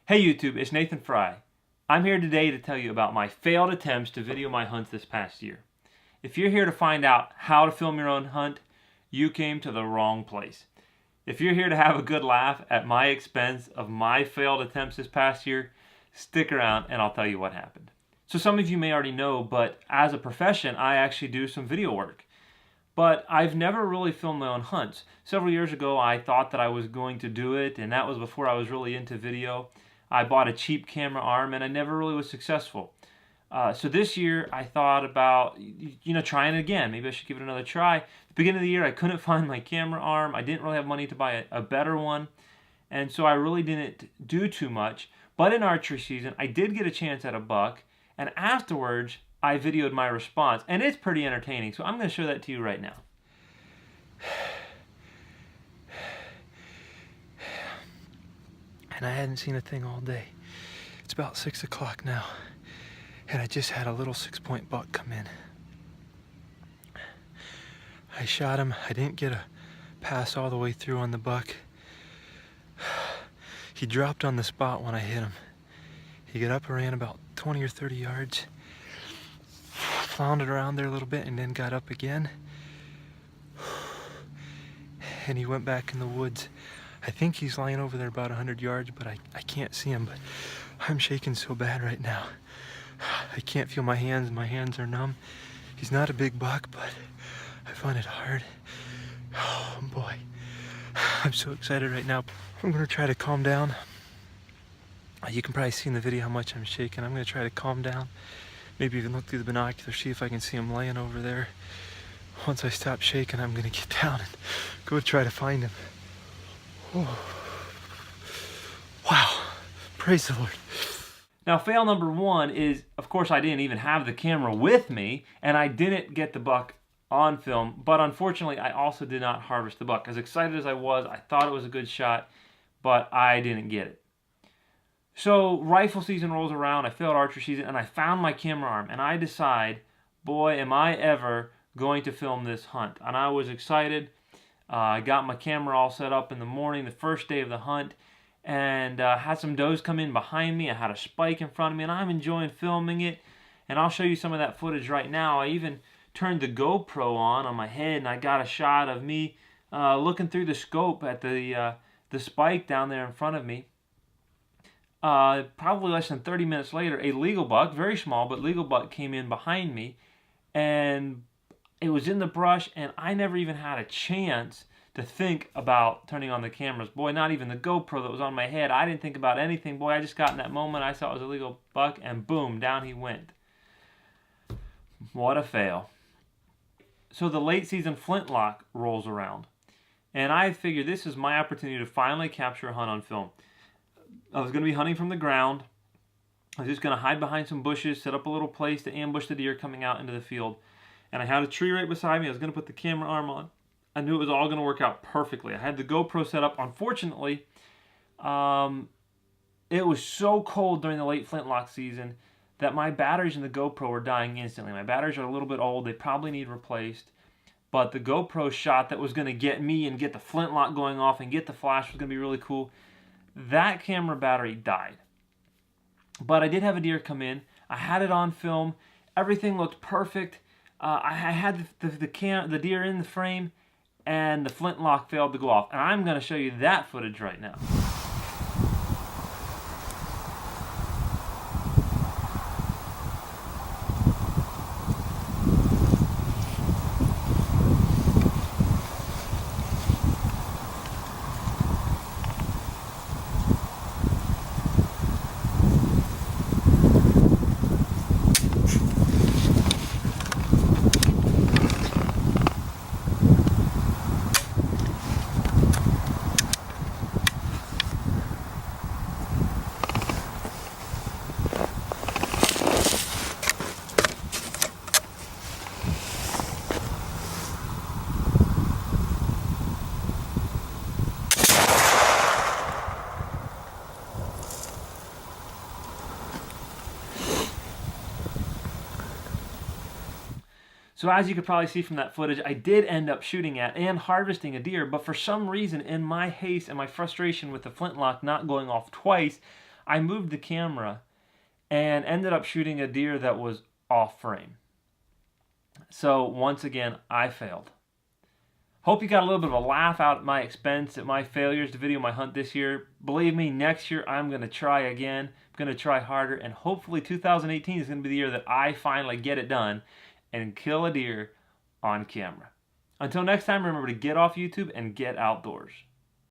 Hey YouTube, it's Nathan Fry. I'm here today to tell you about my failed attempts to video my hunts this past year. If you're here to find out how to film your own hunt, you came to the wrong place. If you're here to have a good laugh at my expense of my failed attempts this past year, stick around and I'll tell you what happened. So some of you may already know, but as a profession, I actually do some video work. But I've never really filmed my own hunts. Several years ago, I thought that I was going to do it, and that was before I was really into video. I bought a cheap camera arm, and I never really was successful. So this year, I thought about, trying it again. Maybe I should give it another try. At the beginning of the year, I couldn't find my camera arm. I didn't really have money to buy a better one, and so I really didn't do too much. But in archery season, I did get a chance at a buck, and afterwards, I videoed my response, and it's pretty entertaining. So I'm going to show that to you right now. And I hadn't seen a thing all day. It's about 6 o'clock now, and I just had a little 6-point buck come in. I shot him. I didn't get a pass all the way through on the buck. He dropped on the spot when I hit him. He got up and ran about 20 or 30 yards, floundered around there a little bit, and then got up again. And he went back in the woods. I think he's lying over there about 100 yards, but I can't see him. But I'm shaking so bad right now. I can't feel my hands. My hands are numb. He's not a big buck, but I find it hard. Oh boy, I'm so excited right now. I'm gonna try to calm down. You can probably see in the video how much I'm shaking. I'm gonna try to calm down. Maybe even look through the binoculars, see if I can see him laying over there. Once I stop shaking, I'm gonna get down and go try to find him. Oh. Wow, praise the Lord. Now, fail number one is, of course, I didn't even have the camera with me, and I didn't get the buck on film, but unfortunately, I also did not harvest the buck. As excited as I was, I thought it was a good shot, but I didn't get it. So rifle season rolls around, I failed archery season, and I found my camera arm, and I decide, boy, am I ever going to film this hunt. And I was excited. I got my camera all set up in the morning, the first day of the hunt, and had some does come in behind me. I had a spike in front of me, and I'm enjoying filming it. And I'll show you some of that footage right now. I even turned the GoPro on my head, and I got a shot of me looking through the scope at the spike down there in front of me. Probably less than 30 minutes later, a legal buck, very small, but legal buck came in behind me, and it was in the brush, and I never even had a chance to think about turning on the cameras. Boy, not even the GoPro that was on my head. I didn't think about anything. Boy, I just got in that moment. I saw it was a legal buck, and boom, down he went. What a fail. So the late season flintlock rolls around, and I figured this is my opportunity to finally capture a hunt on film. I was going to be hunting from the ground. I was just going to hide behind some bushes, set up a little place to ambush the deer coming out into the field. And I had a tree right beside me. I was going to put the camera arm on. I knew it was all going to work out perfectly. I had the GoPro set up. Unfortunately, it was so cold during the late flintlock season that my batteries in the GoPro were dying instantly. My batteries are a little bit old. They probably need replaced. But the GoPro shot that was going to get me and get the flintlock going off and get the flash was going to be really cool. That camera battery died. But I did have a deer come in. I had it on film. Everything looked perfect. I had the deer in the frame, and the flintlock failed to go off. And I'm going to show you that footage right now. So as you could probably see from that footage, I did end up shooting at and harvesting a deer, but for some reason in my haste and my frustration with the flintlock not going off twice, I moved the camera and ended up shooting a deer that was off frame. So once again, I failed. Hope you got a little bit of a laugh out at my expense at my failures to video my hunt this year. Believe me, next year I'm going to try again. I'm going to try harder, and hopefully 2018 is going to be the year that I finally get it done and kill a deer on camera. Until next time, remember to get off YouTube and get outdoors.